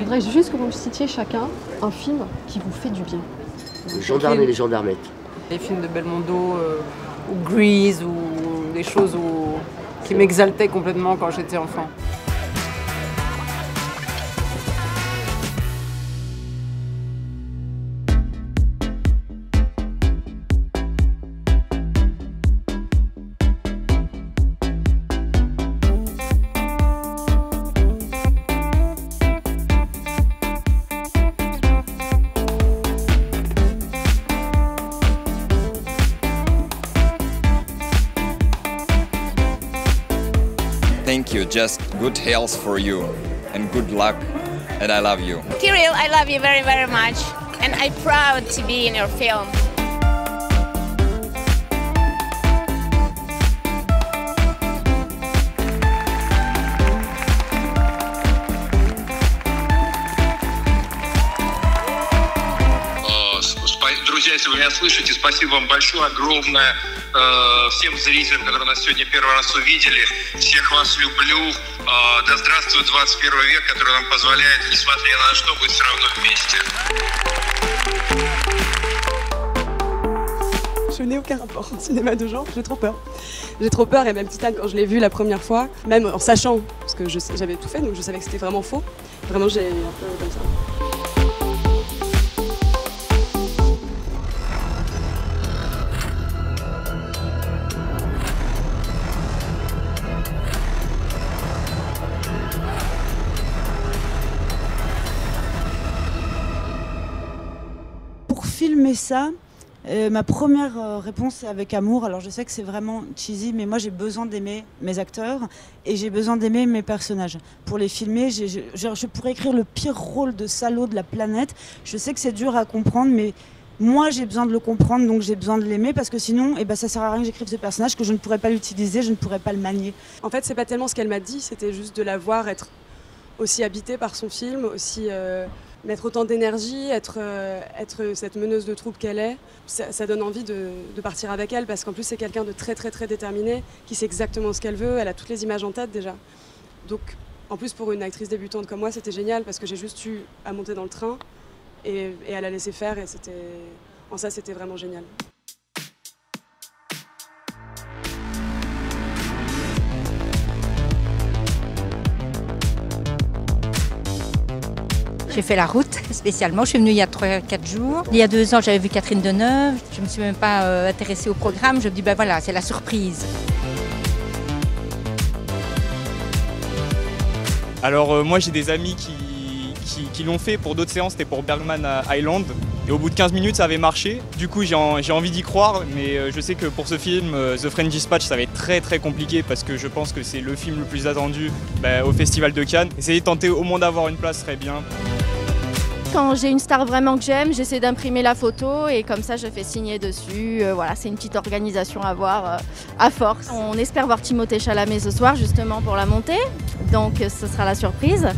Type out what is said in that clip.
Je voudrais juste que vous me citiez chacun un film qui vous fait du bien. Le gendarme et les gendarmettes. Les films de Belmondo ou Grease ou des choses qui m'exaltaient complètement quand j'étais enfant. Thank you, just good health for you and good luck, and I love you. Kirill, I love you very, very much, and I'm proud to be in your film. Друзья, если вы меня слышите, спасибо вам большое, огромное всем зрителям, которые нас сегодня первый раз увидели. Всех вас люблю. Да здравствует 21 век, который нам позволяет, несмотря ни на что, быть все равно вместе. Je n'ai aucun rapport au cinéma de genre, j'ai trop peur. J'ai trop peur et même Titane, quand je l'ai vu la première fois, même en sachant, parce que j'avais tout fait, donc je savais que c'était vraiment faux, vraiment j'ai un peu comme ça. Pour filmer ça, ma première réponse c'est avec amour. Alors je sais que c'est vraiment cheesy, mais moi j'ai besoin d'aimer mes acteurs et j'ai besoin d'aimer mes personnages. Pour les filmer, je pourrais écrire le pire rôle de salaud de la planète. Je sais que c'est dur à comprendre, mais moi j'ai besoin de le comprendre, donc j'ai besoin de l'aimer, parce que sinon ça sert à rien que j'écrive ce personnage, que je ne pourrais pas l'utiliser, je ne pourrais pas le manier. En fait, c'est pas tellement ce qu'elle m'a dit, c'était juste de la voir être aussi habitée par son film, aussi mettre autant d'énergie, être cette meneuse de troupe qu'elle est. Ça donne envie de partir avec elle, parce qu'en plus c'est quelqu'un de très très très déterminé, qui sait exactement ce qu'elle veut, elle a toutes les images en tête déjà. Donc en plus pour une actrice débutante comme moi, c'était génial, parce que j'ai juste eu à monter dans le train et à la laisser faire, et en ça c'était vraiment génial. J'ai fait la route spécialement, je suis venue il y a 3-4 jours. Il y a 2 ans, j'avais vu Catherine Deneuve, je ne me suis même pas intéressée au programme, je me dis voilà, c'est la surprise. Alors moi j'ai des amis qui l'ont fait pour d'autres séances, c'était pour Bergman Island. Et au bout de 15 minutes ça avait marché, du coup j'ai envie d'y croire, mais je sais que pour ce film, The French Dispatch, ça va être très très compliqué, parce que je pense que c'est le film le plus attendu au Festival de Cannes. Essayer de tenter au moins d'avoir une place serait bien. Quand j'ai une star vraiment que j'aime, j'essaie d'imprimer la photo et comme ça je fais signer dessus. Voilà, c'est une petite organisation à voir à force. On espère voir Timothée Chalamet ce soir justement pour la montée, donc ce sera la surprise.